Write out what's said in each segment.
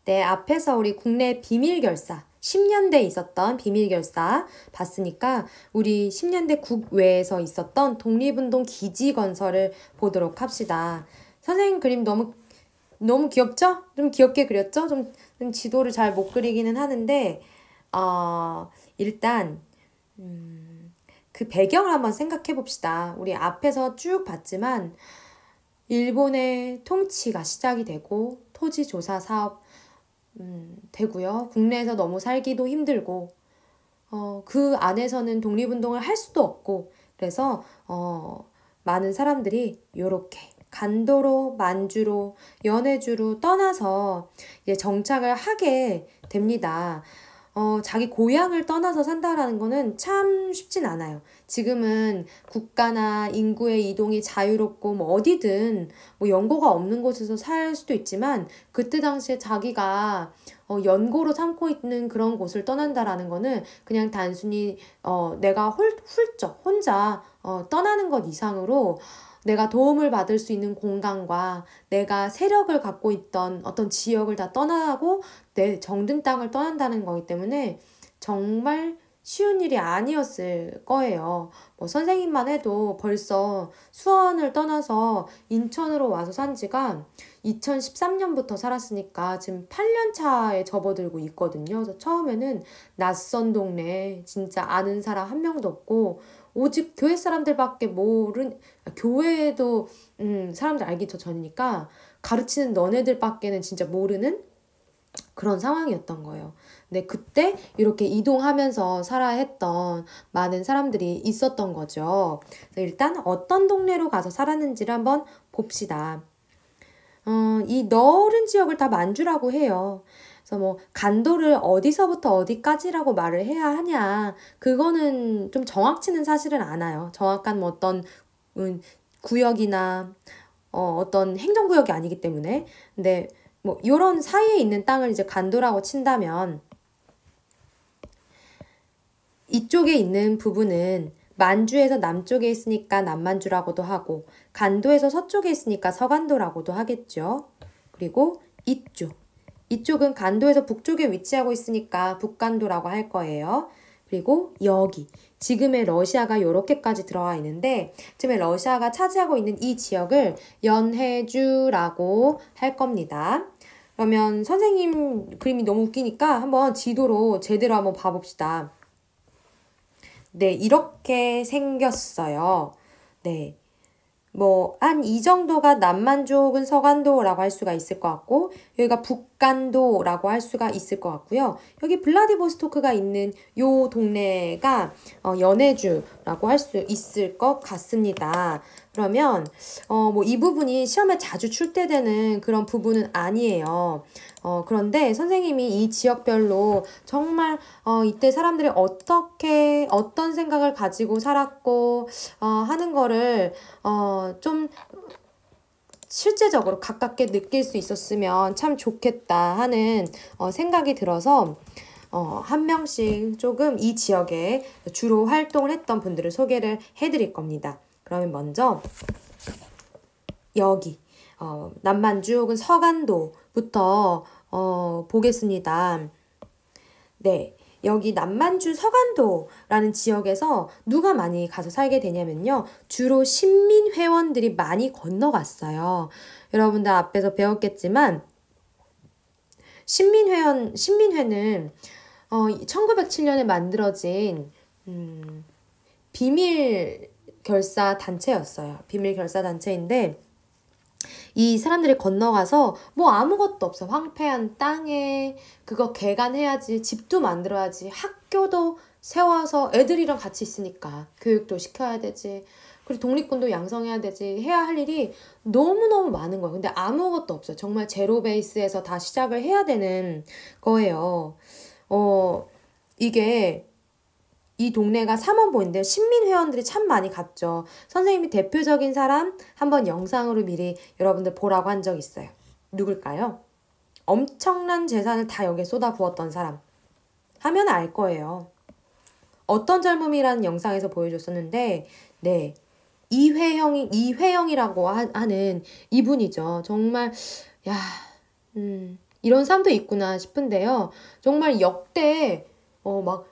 네, 앞에서 우리 국내 비밀결사 10년대 있었던 비밀결사 봤으니까 우리 10년대 국외에서 있었던 독립운동 기지건설을 보도록 합시다. 선생님 그림 너무 귀엽죠? 좀 귀엽게 그렸죠? 좀 지도를 잘 못 그리기는 하는데 일단 그 배경을 한번 생각해 봅시다. 우리 앞에서 쭉 봤지만 일본의 통치가 시작이 되고 토지조사 사업 되고요. 국내에서 너무 살기도 힘들고 그 안에서는 독립운동을 할 수도 없고 그래서 많은 사람들이 요렇게 간도로, 만주로, 연해주로 떠나서 이제 정착을 하게 됩니다. 자기 고향을 떠나서 산다라는 거는 참 쉽진 않아요. 지금은 국가나 인구의 이동이 자유롭고 뭐 어디든 뭐 연고가 없는 곳에서 살 수도 있지만 그때 당시에 자기가 연고로 삼고 있는 그런 곳을 떠난다라는 거는 그냥 단순히 내가 훌쩍 혼자 떠나는 것 이상으로 내가 도움을 받을 수 있는 공간과 내가 세력을 갖고 있던 어떤 지역을 다 떠나고 내 정든 땅을 떠난다는 거기 때문에 정말 쉬운 일이 아니었을 거예요. 뭐 선생님만 해도 벌써 수원을 떠나서 인천으로 와서 산 지가 2013년부터 살았으니까 지금 8년 차에 접어들고 있거든요. 그래서 처음에는 낯선 동네 진짜 아는 사람 한 명도 없고 오직 교회 사람들밖에 교회에도 사람들 알기 더 전이니까 가르치는 너네들밖에는 진짜 모르는 그런 상황이었던 거예요. 근데 그때 이렇게 이동하면서 살아야 했던 많은 사람들이 있었던 거죠. 그래서 일단 어떤 동네로 가서 살았는지를 한번 봅시다. 이 넓은 지역을 다 만주라고 해요. 그래서 뭐 간도를 어디서부터 어디까지라고 말을 해야 하냐 그거는 좀 정확치는 사실은 않아요. 정확한 뭐 어떤 구역이나 어떤 행정구역이 아니기 때문에 근데 뭐 요런 사이에 있는 땅을 이제 간도라고 친다면 이쪽에 있는 부분은 만주에서 남쪽에 있으니까 남만주라고도 하고 간도에서 서쪽에 있으니까 서간도라고도 하겠죠. 그리고 이쪽은 간도에서 북쪽에 위치하고 있으니까 북간도라고 할 거예요. 그리고 여기 지금의 러시아가 이렇게까지 들어와 있는데 지금의 러시아가 차지하고 있는 이 지역을 연해주라고 할 겁니다. 그러면 선생님 그림이 너무 웃기니까 한번 지도로 제대로 한번 봐봅시다. 네, 이렇게 생겼어요. 네. 뭐, 한 이 정도가 남만주 혹은 서간도라고 할 수가 있을 것 같고, 여기가 북간도라고 할 수가 있을 것 같고요. 여기 블라디보스토크가 있는 요 동네가 연해주라고 할 수 있을 것 같습니다. 그러면, 뭐 이 부분이 시험에 자주 출제되는 그런 부분은 아니에요. 그런데 선생님이 이 지역별로 정말 이때 사람들이 어떤 생각을 가지고 살았고 하는 거를 좀 실제적으로 가깝게 느낄 수 있었으면 참 좋겠다 하는 생각이 들어서 한 명씩 조금 이 지역에 주로 활동을 했던 분들을 소개를 해드릴 겁니다. 그러면 먼저 여기 남만주 혹은 서간도부터 보겠습니다. 네, 여기 남만주 서간도라는 지역에서 누가 많이 가서 살게 되냐면요. 주로 신민회원들이 많이 건너갔어요. 여러분들 앞에서 배웠겠지만 신민회는 1907년에 만들어진 비밀결사 단체였어요. 비밀결사 단체인데 이 사람들이 건너가서 뭐 아무것도 없어. 황폐한 땅에 그거 개간해야지. 집도 만들어야지. 학교도 세워서 애들이랑 같이 있으니까 교육도 시켜야 되지. 그리고 독립군도 양성해야 되지. 해야 할 일이 너무너무 많은 거예요. 근데 아무것도 없어요. 정말 제로 베이스에서 다 시작을 해야 되는 거예요. 이게 이 동네가 삼원보인데 신민회원들이 참 많이 갔죠. 선생님이 대표적인 사람 한번 영상으로 미리 여러분들 보라고 한 적 있어요. 누굴까요? 엄청난 재산을 다 여기에 쏟아부었던 사람. 하면 알 거예요. 어떤 젊음이라는 영상에서 보여줬었는데 네, 이회영이라고 하는 이분이죠. 정말 이런 삶도 있구나 싶은데요. 정말 역대 막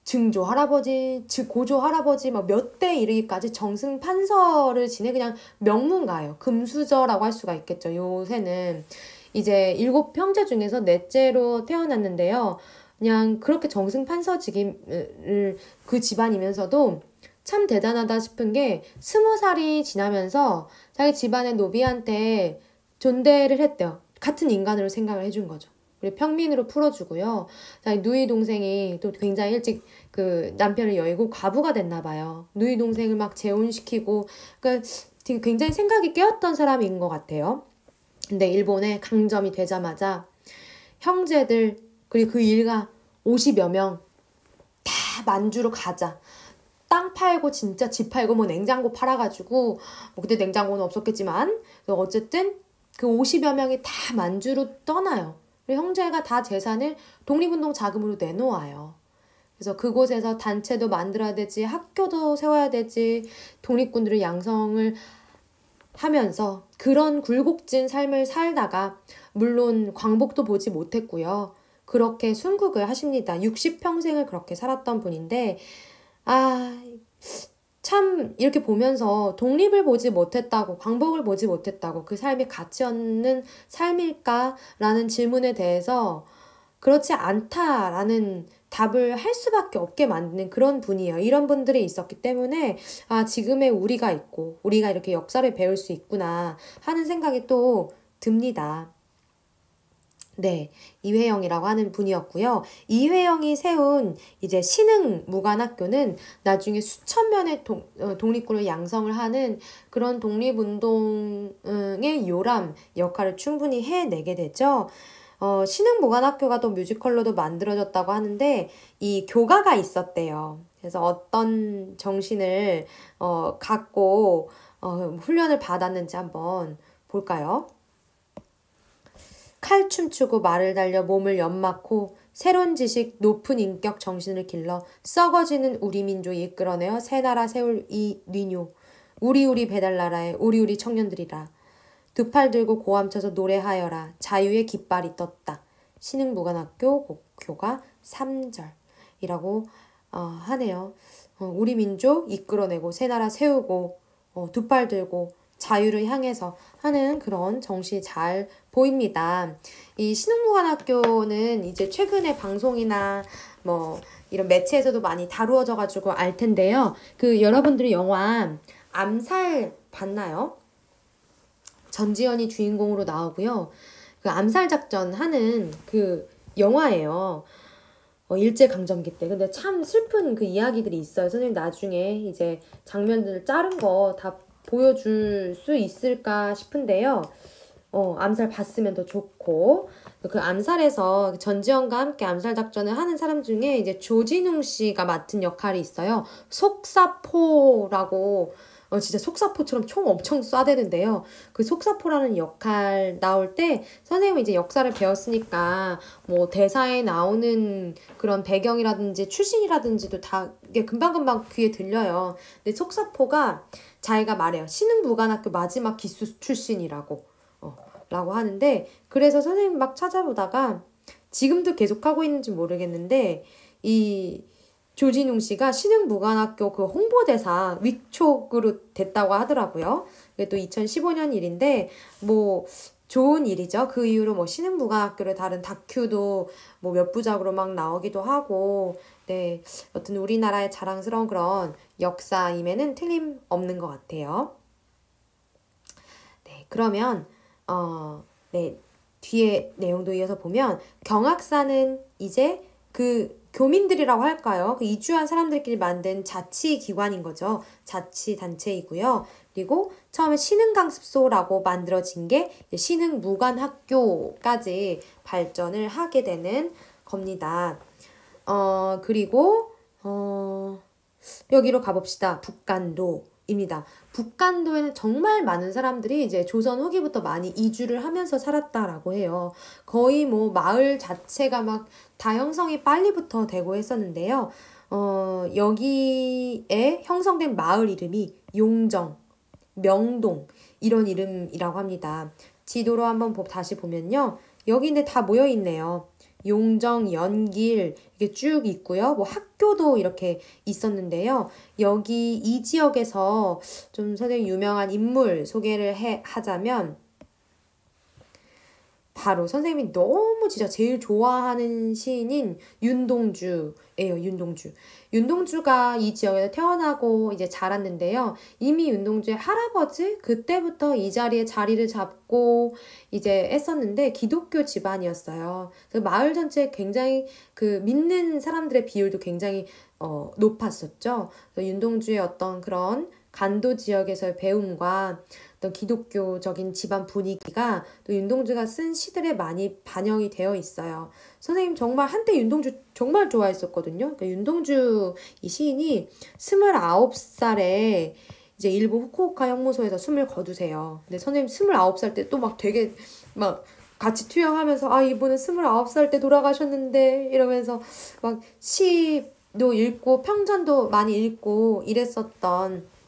증조 할아버지, 고조 할아버지 막 몇 대 이르기까지 정승 판서를 지내 그냥 명문가예요. 금수저라고 할 수가 있겠죠. 요새는 이제 7형제 중에서 넷째로 태어났는데요. 그냥 그렇게 정승 판서직을 그 집안이면서도 참 대단하다 싶은 게 20살이 지나면서 자기 집안의 노비한테 존대를 했대요. 같은 인간으로 생각을 해준 거죠. 그리고 평민으로 풀어주고요. 자기 누이 동생이 또 굉장히 일찍 그 남편을 여의고 과부가 됐나 봐요. 누이 동생을 막 재혼시키고, 그러니까 되게 굉장히 생각이 깨었던 사람인 것 같아요. 근데 일본에 강점이 되자마자 형제들 그리고 그 일가 50여 명 다 만주로 가자. 땅 팔고 진짜 집 팔고 뭐 냉장고 팔아가지고 뭐 그때 냉장고는 없었겠지만 어쨌든 그 50여 명이 다 만주로 떠나요. 그리고 형제가 다 재산을 독립운동 자금으로 내놓아요. 그래서 그곳에서 단체도 만들어야 되지, 학교도 세워야 되지, 독립군들을 양성을 하면서 그런 굴곡진 삶을 살다가 물론 광복도 보지 못했고요. 그렇게 순국을 하십니다. 60평생을 그렇게 살았던 분인데 참 이렇게 보면서 독립을 보지 못했다고, 광복을 보지 못했다고 그 삶이 가치 없는 삶일까라는 질문에 대해서 그렇지 않다라는 답을 할 수밖에 없게 만드는 그런 분이에요. 이런 분들이 있었기 때문에 지금의 우리가 있고 우리가 이렇게 역사를 배울 수 있구나 하는 생각이 또 듭니다. 네, 이회영이라고 하는 분이었고요. 이회영이 세운 이제 신흥무관학교는 나중에 수천 명의 독립군을 양성을 하는 그런 독립운동의 요람 역할을 충분히 해내게 되죠. 신흥무관학교가 또 뮤지컬로도 만들어졌다고 하는데 이 교가가 있었대요. 그래서 어떤 정신을 갖고 훈련을 받았는지 한번 볼까요? 칼 춤추고 말을 달려 몸을 연막고 새로운 지식 높은 인격 정신을 길러 썩어지는 우리 민족 이끌어내어 새 나라 세울 이 리뇨 우리 배달나라의 우리 청년들이라 두 팔 들고 고함 쳐서 노래하여라 자유의 깃발이 떴다. 신흥무관학교 교가 3절이라고 하네요. 우리 민족 이끌어내고 새 나라 세우고 두 팔 들고 자유를 향해서 하는 그런 정신이 잘 보입니다. 이 신흥무관학교는 이제 최근에 방송이나 뭐 이런 매체에서도 많이 다루어져 가지고 알 텐데요. 그 여러분들이 영화 암살 봤나요? 전지현이 주인공으로 나오고요. 그 암살 작전 하는 그 영화예요. 일제강점기 때. 근데 참 슬픈 그 이야기들이 있어요. 선생님 나중에 이제 장면들을 자른 거 다 보여줄 수 있을까 싶은데요. 암살 봤으면 더 좋고. 그 암살에서 전지현과 함께 암살 작전을 하는 사람 중에 이제 조진웅 씨가 맡은 역할이 있어요. 속사포라고 진짜 속사포처럼 총 엄청 쏴대는데요. 그 속사포라는 역할 나올 때 선생님이 이제 역사를 배웠으니까 뭐 대사에 나오는 그런 배경이라든지 출신이라든지도 다 이게 금방금방 귀에 들려요. 근데 속사포가 자기가 말해요. 신흥무관학교 마지막 기수 출신이라고 라고 하는데 그래서 선생님 막 찾아보다가 지금도 계속 하고 있는지 모르겠는데 이 조진웅 씨가 신흥무관학교 그 홍보대사 위촉으로 됐다고 하더라고요. 그게 또 2015년 일인데 뭐 좋은 일이죠. 그 이후로 뭐 신흥무관학교를 다른 다큐도 뭐 몇 부작으로 막 나오기도 하고 네 여튼 우리나라의 자랑스러운 그런 역사임에는 틀림없는 것 같아요. 네 그러면 네 뒤에 내용도 이어서 보면 경학사는 이제 그 교민들이라고 할까요? 그 이주한 사람들끼리 만든 자치기관인 거죠. 자치단체이고요. 그리고 처음에 신흥강습소라고 만들어진 게 신흥무관학교까지 발전을 하게 되는 겁니다. 그리고 여기로 가봅시다. 북간도입니다. 북간도에는 정말 많은 사람들이 이제 조선 후기부터 많이 이주를 하면서 살았다라고 해요. 거의 뭐 마을 자체가 막 다 형성이 빨리부터 되고 했었는데요. 여기에 형성된 마을 이름이 용정, 명동 이런 이름이라고 합니다. 지도로 한번 다시 보면요. 여기 근데 다 모여 있네요. 용정, 연길 이게 쭉 있고요. 뭐 학교도 이렇게 있었는데요. 여기 이 지역에서 좀 선생님 유명한 인물 소개를 하자면 바로 선생님이 너무 진짜 제일 좋아하는 시인인 윤동주예요. 윤동주. 윤동주가 이 지역에서 태어나고 이제 자랐는데요. 이미 윤동주의 할아버지 그때부터 이 자리에 자리를 잡고 이제 했었는데 기독교 집안이었어요. 마을 전체에 굉장히 그 믿는 사람들의 비율도 굉장히 높았었죠. 윤동주의 어떤 그런 간도 지역에서의 배움과 어떤 기독교적인 집안 분위기가 또 윤동주가 쓴 시들에 많이 반영이 되어 있어요. 선생님 정말 한때 윤동주 정말 좋아했었거든요. 그러니까 윤동주 이 시인이 29살에 이제 일본 후쿠오카 형무소에서 숨을 거두세요. 근데 선생님 29살 때 또 막 되게 막 같이 투영하면서 아 이분은 29살 때 돌아가셨는데 이러면서 막 시도 읽고 평전도 많이 읽고 이랬었던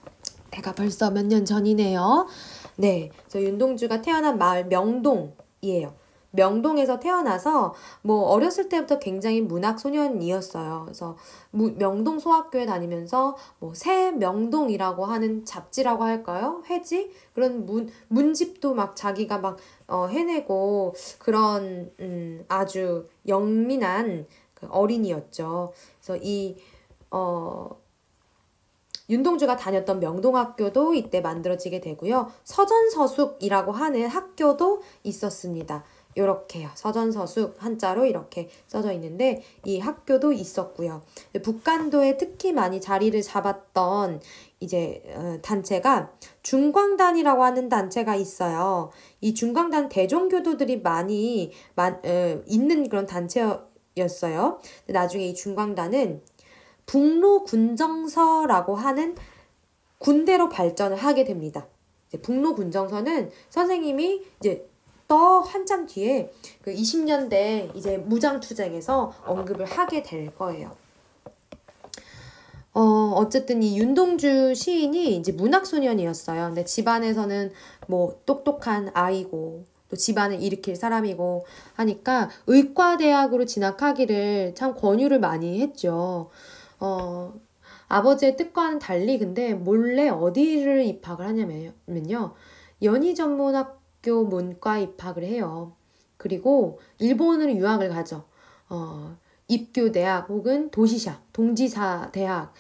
내가 벌써 몇 년 전이네요. 네, 저 윤동주가 태어난 마을 명동이에요. 명동에서 태어나서 뭐 어렸을 때부터 굉장히 문학 소년이었어요. 그래서 명동 소학교에 다니면서 뭐 새 명동이라고 하는 잡지라고 할까요? 회지 그런 문집도 막 자기가 막 해내고 그런 아주 영민한 그 어린이였죠. 그래서 윤동주가 다녔던 명동학교도 이때 만들어지게 되고요. 서전서숙이라고 하는 학교도 있었습니다. 요렇게요. 서전서숙 한자로 이렇게 써져 있는데 이 학교도 있었고요. 북간도에 특히 많이 자리를 잡았던 이제 단체가 중광단이라고 하는 단체가 있어요. 이 중광단 대종교도들이 많이 있는 그런 단체였어요. 나중에 이 중광단은 북로군정서라고 하는 군대로 발전을 하게 됩니다. 북로군정서는 선생님이 이제 한참 뒤에 그 20년대 이제 무장투쟁에서 언급을 하게 될 거예요. 어쨌든 이 윤동주 시인이 이제 문학소년이었어요. 근데 집안에서는 뭐 똑똑한 아이고 또 집안을 일으킬 사람이고 하니까 의과대학으로 진학하기를 참 권유를 많이 했죠. 아버지의 뜻과는 달리 근데 몰래 어디를 입학을 하냐면요. 연희전문학교 문과 입학을 해요. 그리고 일본으로 유학을 가죠. 입교대학 혹은 동지사 대학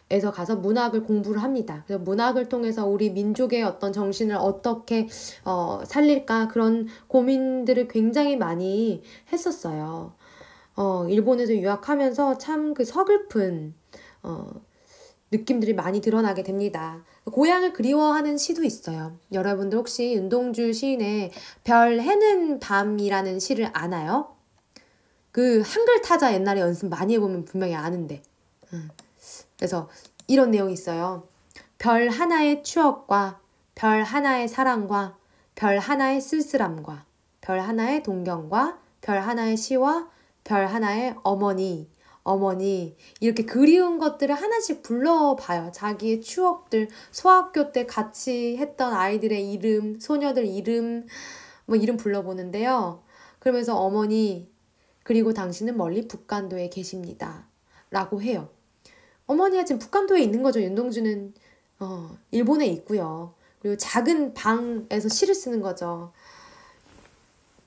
에서 가서 문학을 공부를 합니다. 그래서 문학을 통해서 우리 민족의 어떤 정신을 어떻게 살릴까 그런 고민들을 굉장히 많이 했었어요. 일본에서 유학하면서 참 그 서글픈 느낌들이 많이 드러나게 됩니다. 고향을 그리워하는 시도 있어요. 여러분들 혹시 윤동주 시인의 별 해는 밤이라는 시를 아나요? 그 한글 타자 옛날에 연습 많이 해보면 분명히 아는데 그래서 이런 내용이 있어요. 별 하나의 추억과 별 하나의 사랑과 별 하나의 쓸쓸함과 별 하나의 동경과 별 하나의 시와 별 하나의 어머니 이렇게 그리운 것들을 하나씩 불러봐요. 자기의 추억들, 소학교 때 같이 했던 아이들의 이름, 소녀들 이름, 뭐 이름 불러보는데요. 그러면서 어머니 그리고 당신은 멀리 북간도에 계십니다. 라고 해요. 어머니가 지금 북간도에 있는 거죠. 윤동주는 일본에 있고요. 그리고 작은 방에서 시를 쓰는 거죠.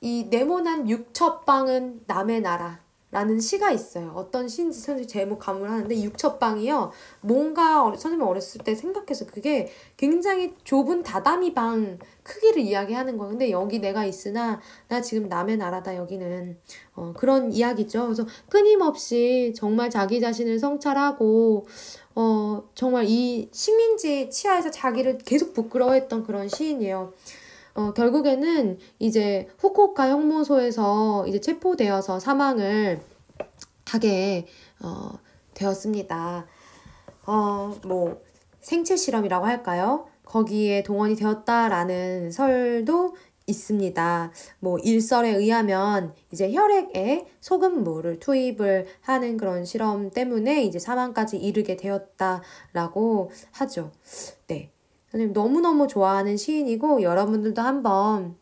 이 네모난 육첩방은 남의 나라 라는 시가 있어요. 어떤 시인지 선생님 제목 가물을 하는데 육첩방이요. 뭔가 선생님 어렸을 때 생각해서 그게 굉장히 좁은 다다미 방 크기를 이야기하는 거예요. 근데 여기 내가 있으나 나 지금 남의 나라다 여기는 그런 이야기죠. 그래서 끊임없이 정말 자기 자신을 성찰하고 정말 이 식민지 치하에서 자기를 계속 부끄러워했던 그런 시인이에요. 결국에는 이제 후쿠오카 형무소에서 이제 체포되어서 사망을 하게 되었습니다. 뭐 생체 실험이라고 할까요? 거기에 동원이 되었다라는 설도 있습니다. 뭐 일설에 의하면 이제 혈액에 소금물을 투입을 하는 그런 실험 때문에 이제 사망까지 이르게 되었다라고 하죠. 네. 선생님 너무너무 좋아하는 시인이고 여러분들도 한번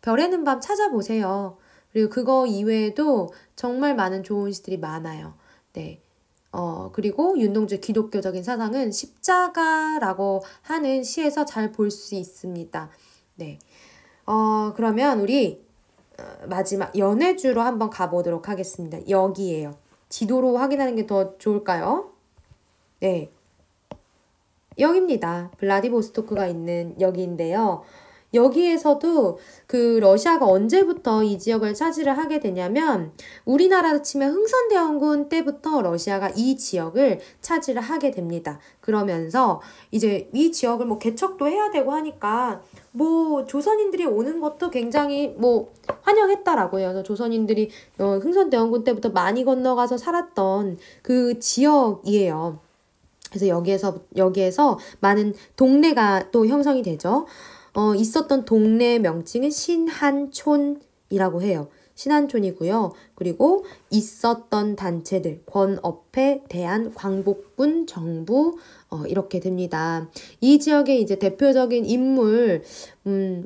별의 는 밤 찾아보세요. 그리고 그거 이외에도 정말 많은 좋은 시들이 많아요. 네. 그리고 윤동주의 기독교적인 사상은 십자가라고 하는 시에서 잘 볼 수 있습니다. 네. 그러면 우리 마지막 연해주로 한번 가보도록 하겠습니다. 여기에요. 지도로 확인하는 게 더 좋을까요? 네. 여기입니다. 블라디보스토크가 있는 여기인데요. 여기에서도 그 러시아가 언제부터 이 지역을 차지를 하게 되냐면 우리나라로 치면 흥선대원군 때부터 러시아가 이 지역을 차지를 하게 됩니다. 그러면서 이제 이 지역을 뭐 개척도 해야 되고 하니까 뭐 조선인들이 오는 것도 굉장히 뭐 환영했다라고 해요. 그래서 조선인들이 흥선대원군 때부터 많이 건너가서 살았던 그 지역이에요. 그래서 여기에서 많은 동네가 또 형성이 되죠. 있었던 동네 명칭은 신한촌이라고 해요. 신한촌이고요. 그리고 있었던 단체들, 권업회, 대한광복군, 정부, 이렇게 됩니다. 이 지역의 이제 대표적인 인물,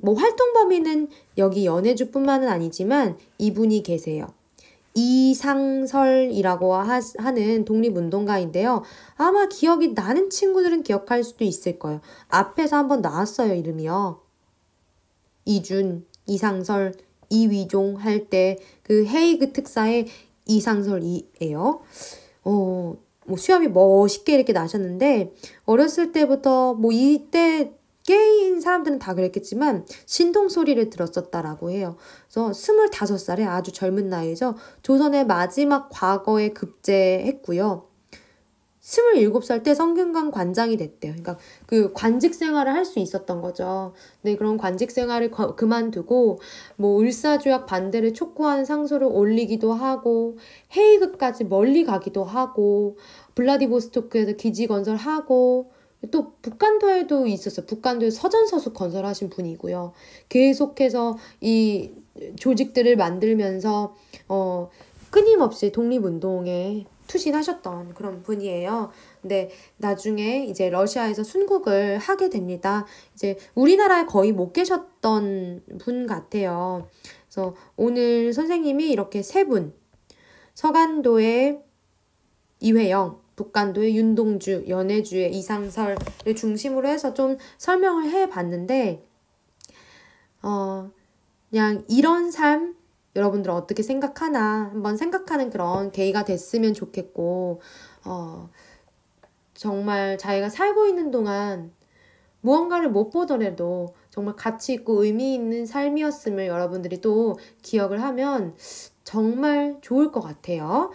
뭐 활동 범위는 여기 연해주뿐만은 아니지만 이분이 계세요. 이상설이라고 하는 독립운동가인데요. 아마 기억이 나는 친구들은 기억할 수도 있을 거예요. 앞에서 한번 나왔어요, 이름이요. 이준, 이상설, 이위종 할 때 그 헤이그 특사의 이상설이에요. 뭐 수염이 멋있게 이렇게 나셨는데 어렸을 때부터 뭐 이때 깨인 사람들은 다 그랬겠지만 신동소리를 들었었다라고 해요. 그래서 25살에 아주 젊은 나이죠. 조선의 마지막 과거에 급제했고요. 27살 때 성균관 관장이 됐대요. 그러니까 그 관직 생활을 할 수 있었던 거죠. 네, 그런 관직 생활을 그만두고 뭐 을사조약 반대를 촉구하는 상소를 올리기도 하고 헤이그까지 멀리 가기도 하고 블라디보스토크에서 기지 건설하고 또 북간도에도 있었어요. 북간도에 서전서숙 건설하신 분이고요. 계속해서 이 조직들을 만들면서 끊임없이 독립운동에 투신하셨던 그런 분이에요. 근데 나중에 이제 러시아에서 순국을 하게 됩니다. 이제 우리나라에 거의 못 계셨던 분 같아요. 그래서 오늘 선생님이 이렇게 세 분, 서간도의 이회영, 북간도의 윤동주, 연해주의 이상설을 중심으로 해서 좀 설명을 해봤는데 그냥 이런 삶 여러분들 어떻게 생각하나 한번 생각하는 그런 계기가 됐으면 좋겠고 정말 자기가 살고 있는 동안 무언가를 못 보더라도 정말 가치 있고 의미 있는 삶이었음을 여러분들이 또 기억을 하면 정말 좋을 것 같아요.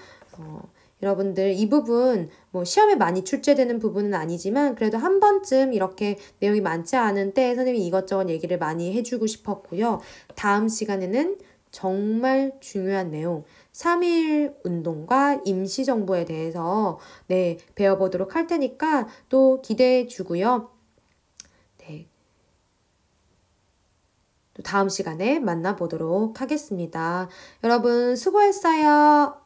여러분들 이 부분 뭐 시험에 많이 출제되는 부분은 아니지만 그래도 한 번쯤 이렇게 내용이 많지 않은 때 선생님이 이것저것 얘기를 많이 해주고 싶었고요. 다음 시간에는 정말 중요한 내용 3.1 운동과 임시정부에 대해서 배워보도록 할 테니까 또 기대해 주고요. 네. 또 다음 시간에 만나보도록 하겠습니다. 여러분 수고했어요.